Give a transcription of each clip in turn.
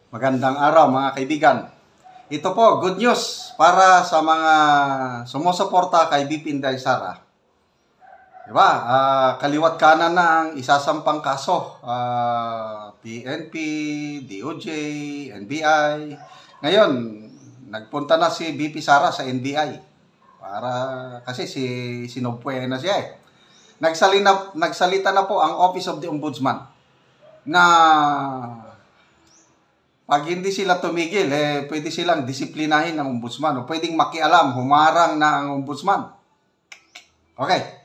Magandang araw mga kaibigan. Ito po, good news para sa mga sumusuporta kay VP Inday Sara. Diba? Kaliwat kanan na ang isasampang kaso. PNP, DOJ, NBI. Ngayon, nagpunta na si VP Sara sa NBI. Kasi sinubwe na siya eh. Nagsalita na po ang Office of the Ombudsman na pag hindi sila tumigil, pwede silang disiplinahin ng ombudsman o pwedeng makialam, humarang na ang ombudsman. Okay,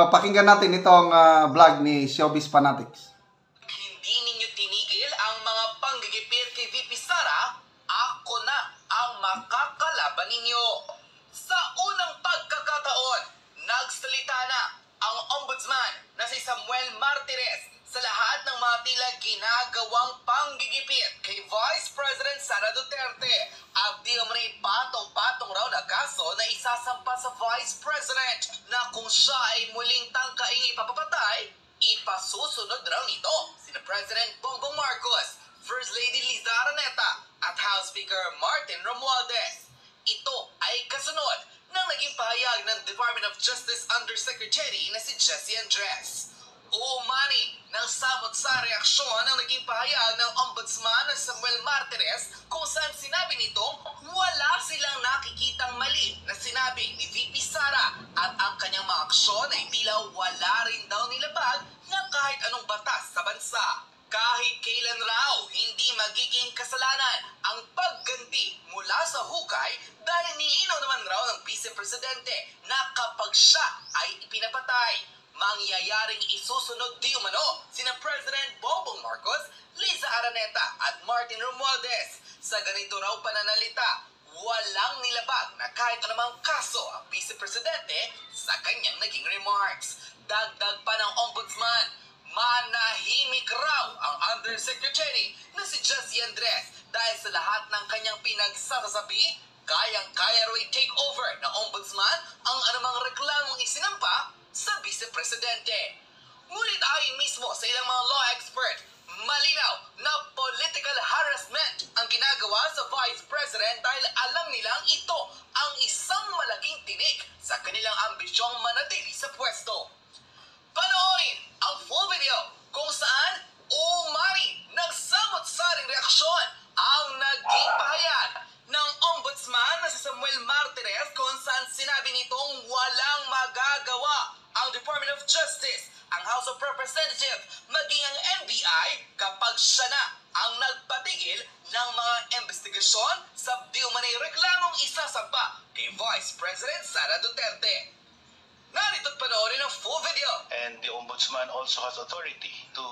pakinggan natin itong vlog ni Showbiz Fanatics. Hindi ninyo tinigil ang mga panggigipit kay VP Sara, ako na ang makakalaban ninyo. Sa unang pagkakataon, nagsalita na ang ombudsman na si Samuel Martires sa lahat ng mga tila ginagawang panggigipit kay Vice President Sara Duterte at di umani patong-patong raw na kaso na isasampa sa Vice President na kung siya ay muling tangkaing ipapapatay, ipasusunod raw nito sina President Bongbong Marcos, First Lady Liza Araneta at House Speaker Martin Romualdez. Ito ay kasunod ng naging pahayag ng Department of Justice Undersecretary na si Jessie Andres. Umani ng samot sa reaksyon ang naging pahayag ng Ombudsman na Samuel Martires kung saan sinabi nitong wala silang nakikitang mali na sinabi ni VP Sara at ang kanyang mga aksyon ay tila wala rin daw nilabag na kahit anong batas sa bansa. Kahit kailan raw hindi magiging kasalanan ang pagganti mula sa hukay dahil nilinaw naman raw ng Vice Presidente na kapag siya ay ipinapatay, mangyayaring isusunod di umano sina President Bongbong Marcos, Liza Araneta at Martin Romualdez. Sa ganito raw pananalita, walang nilabag na kahit anumang kaso ang Vice Presidente sa kanyang naging remarks. Dagdag pa ng Ombudsman, manahimik raw ang Undersecretary na si Jessie Andres dahil sa lahat ng kanyang pinagsasabi, kayang-kaya raw i-take over ng Ombudsman ang anumang reklamong isinampa sa Vice Presidente. Ngunit ayon mismo sa ilang mga law expert, malinaw na political harassment ang ginagawa sa Vice President dahil alam nilang ito ang isang malaking tinik sa kanilang ambisyong manatili sa pwesto. Panoorin ang full video kung saan umani ng samot-saring reaksyon ang naging pahayag ng Ombudsman na si Samuel Martires kung saan sinabi nitong walang magagawa ang Department of Justice, ang House of Representatives, maging ang NBI kapag siya na ang nagpatigil ng mga investigasyon sa di umanay reklamong isasampa kay Vice President Sara Duterte. Narito't panoorin ang full video. And the Ombudsman also has authority to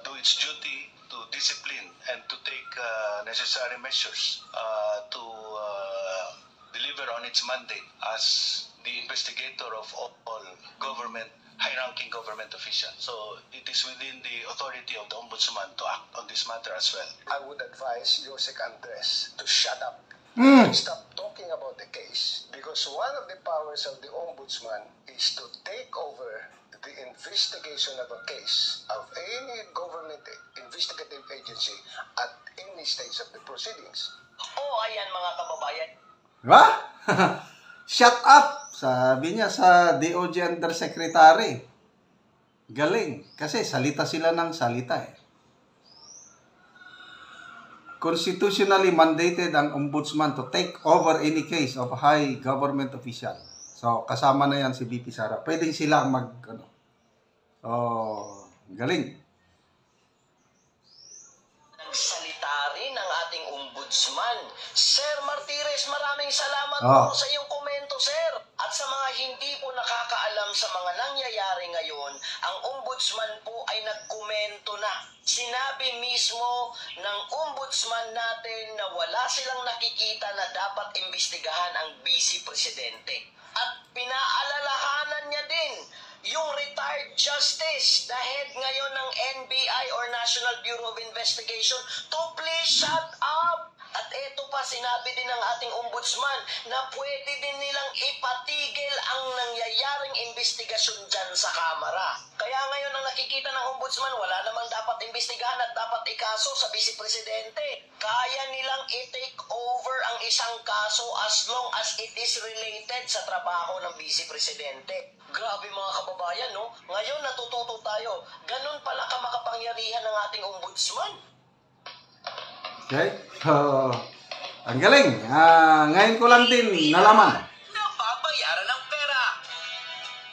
do its duty, to discipline, and to take necessary measures to deliver on its mandate as the investigator of all government, high-ranking government officials. So it is within the authority of the Ombudsman to act on this matter as well. I would advise Josec Andres to shut up. Stop talking about the case, because one of the powers of the Ombudsman is to take over the investigation of a case of any government investigative agency at any stage of the proceedings. Ayan mga kababayan. Diba? Shut up! Sabi niya sa DOJ Undersecretary. Galing. Kasi salita sila ng salita eh. Constitutionally mandated ang ombudsman to take over any case of high government official. So, kasama na yan si VP Sara. Pwede sila galing. Nagsalita rin ang ating ombudsman. Sir Martires, maraming salamat po sa iyong komento, sir. At sa mga hindi po nakakaalam sa mga nangyayari ngayon, ang ombudsman po ay nagkomento na. Sinabi mismo ng ombudsman natin na wala silang nakikita na dapat imbestigahan ang Vice Presidente. At pinaalalahanan niya din yung retired justice, the head ngayon ng NBI or National Bureau of Investigation, to please shut up. At eto pa, sinabi din ng ating ombudsman na pwede din nilang ipatigil ang nangyayaring investigasyon dyan sa Kamara. Kaya ngayon ang nakikita ng ombudsman, wala namang dapat imbestigahan at dapat ikaso sa Vice Presidente. Kaya nilang i-take over ang isang kaso as long as it is related sa trabaho ng Vice Presidente. Grabe mga kababayan, no? Ngayon natututo tayo. Ganun pala kamakapangyarihan ng ating ombudsman. Okay? Ang galing. Ngayon ko lang din nalaman. Nababayaran ng pera.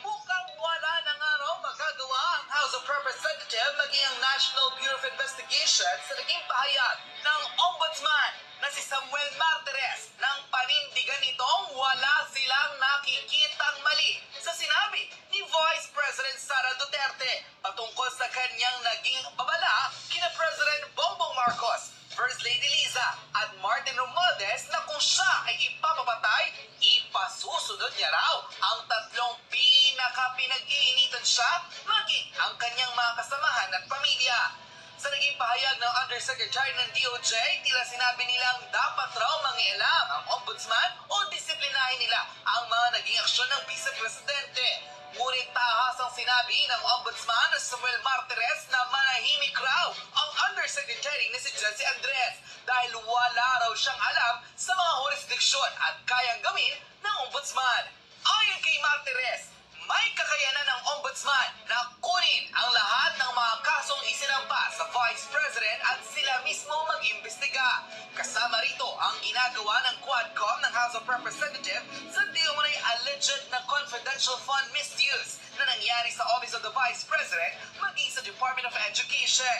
Mukhang wala na nga raw magagawa ang House of Representatives maging ang National Bureau of Investigation sa naging pahayag ng Ombudsman na si Samuel Martires nang panindigan nitong wala silang nakikitang mali sa sinabi ni Vice President Sara Duterte patungkol sa kanyang naging babala kina President Bongbong Marcos, First Lady Liza at Martin Romualdez na kung siya ay ipapapatay, ipasusunod niya raw ang tatlong pinaka-pinag-iinitan siya maging ang kanyang mga kasamahan at pamilya. Sa naging pahayag ng Undersecretary ng DOJ, tila sinabi nilang dapat raw mangialam ang ombudsman o disiplinahin nila ang mga naging aksyon ng Vice Presidente. Ngunit tahas ang sinabi ng ombudsman na Samuel Martires na manahimik raw ang Undersecretary na si Jesse Andres dahil wala raw siyang alam sa mga jurisdiksyon at kayang gawin ng ombudsman. Ayon kay Martires, may kakayanan ng ombudsman na kunin ang lahat ng mga kasong isinampa sa Vice President at sila mismo mag-imbestiga. Kasama rito ang ginagawa ng Quadcom ng House of Representatives sa di-umunay alleged na confidential fund misuse na nangyari sa Office of the Vice President maging sa Department of Education.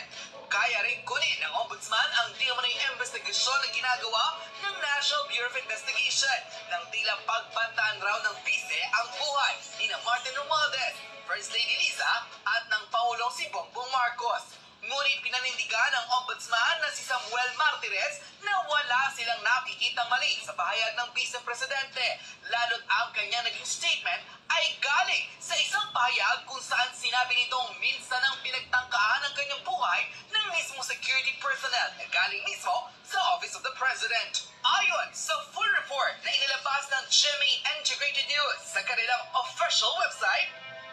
Kaya rin kunin ng ombudsman ang di-umunay investigasyon na ginagawa ng National Bureau of Investigation nang tila pagbantaan raw ng vice ang buhay ni Martin Romualdez, First Lady Liza at ng Pangulong si Bongbong Marcos. Ngunit pinanindigan ng ombudsman na si Samuel Martires na wala silang nakikitang mali sa pahayag ng Vice Presidente, lalo't ang kanyang naging statement ay galing sa isang pahayag kung saan sinabi nitong minsan ang pinagtangkaan ng kanyang buhay ng mismong security personnel na galing mismo sa Office of the President. Ayon sa full report na inilabas ng GMA Integrated News sa kanilang official website,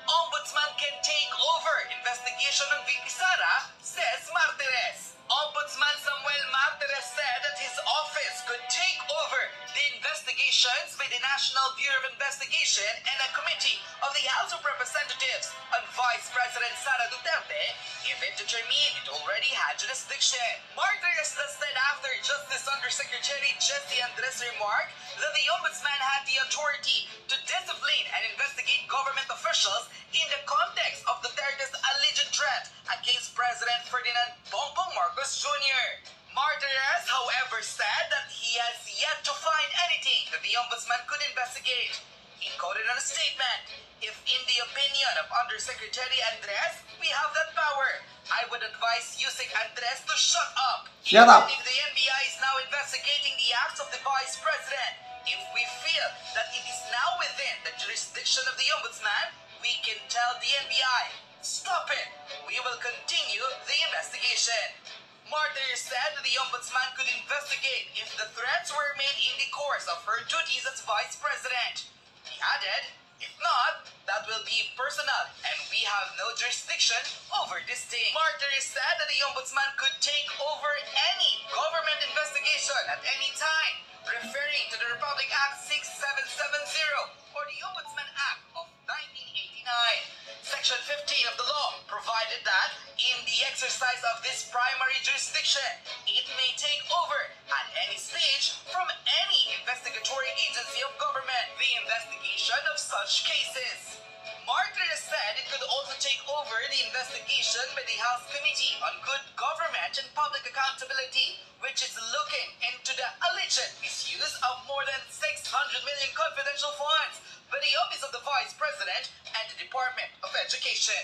Ombudsman can take over investigation ng VP Sara, says Martires. Ombudsman Samuel Martires said that his office could take over the investigations by the National Bureau of Investigation and a committee of the House of Representatives on Vice President Sara Duterte if it determined it already had jurisdiction. Martires said after Justice Undersecretary Jesse Andres remarked that the Ombudsman had the authority to discipline and investigate government officials in the context of Duterte's alleged threat against President Ferdinand Bongbong Marcos Jr. Martires, however, said that he has yet to find anything that the Ombudsman could investigate. He quoted on a statement, "If in the opinion of Undersecretary Andres, we have that power, I would advise Yusek Andres to shut up. Shut up. Even if the NBI is now investigating the acts of the Vice President, if we feel that it is now within the jurisdiction of the Ombudsman, we can tell the NBI, stop it. We will continue the investigation." Martires said that the Ombudsman could investigate if the threats were made in the course of her duties as Vice President. He added, "If not, that will be personal and we have no jurisdiction over this thing." Martires said that the Ombudsman could take over any government investigation at any time, referring to the Republic Act 6770 or the Ombudsman Act of 1989. Section 15 of the law provided that in the exercise of this primary jurisdiction, it may take over at any stage from any investigatory agency of government the investigation of such cases. Martires said it could also take over the investigation by the House Committee on Good Government and Public Accountability, which is looking into the alleged misuse of more than 600 million confidential funds by the Office of the Vice President and the Department of Education.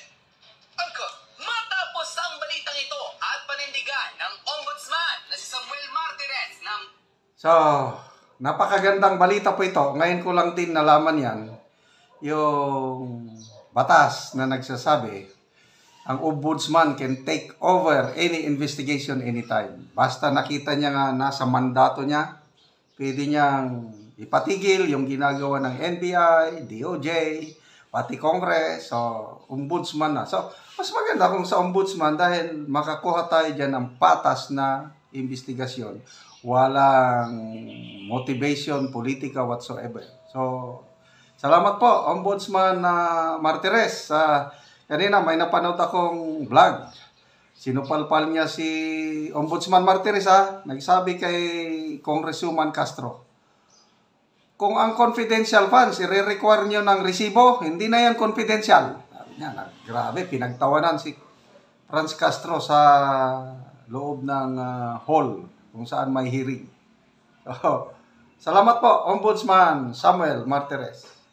Unquote. Matapos ang balitang ito at panindigan ng Ombudsman na si Samuel Martires ng... So, napakagandang balita po ito. Ngayon ko lang din nalaman yan. Yung batas na nagsasabi, ang Ombudsman can take over any investigation anytime. Basta nakita niya nga nasa mandato niya, pwede niyang ipatigil yung ginagawa ng NBI, DOJ, pati Congress, so ombudsman na. So, mas maganda kung sa ombudsman dahil makakuha tayo dyan ng patas na investigasyon. Walang motivation, politika, whatsoever. So, salamat po, Ombudsman Martires. Kanina may napanood akong vlog. Sinupalpal niya si Ombudsman Martires, nagsabi kay Congresswoman Castro, kung ang confidential funds, i-require nyo ng resibo, hindi na yan confidential. Sabi niya, grabe, pinagtawanan si Franz Castro sa loob ng hall kung saan may hearing. So, salamat po, Ombudsman Samuel Martires.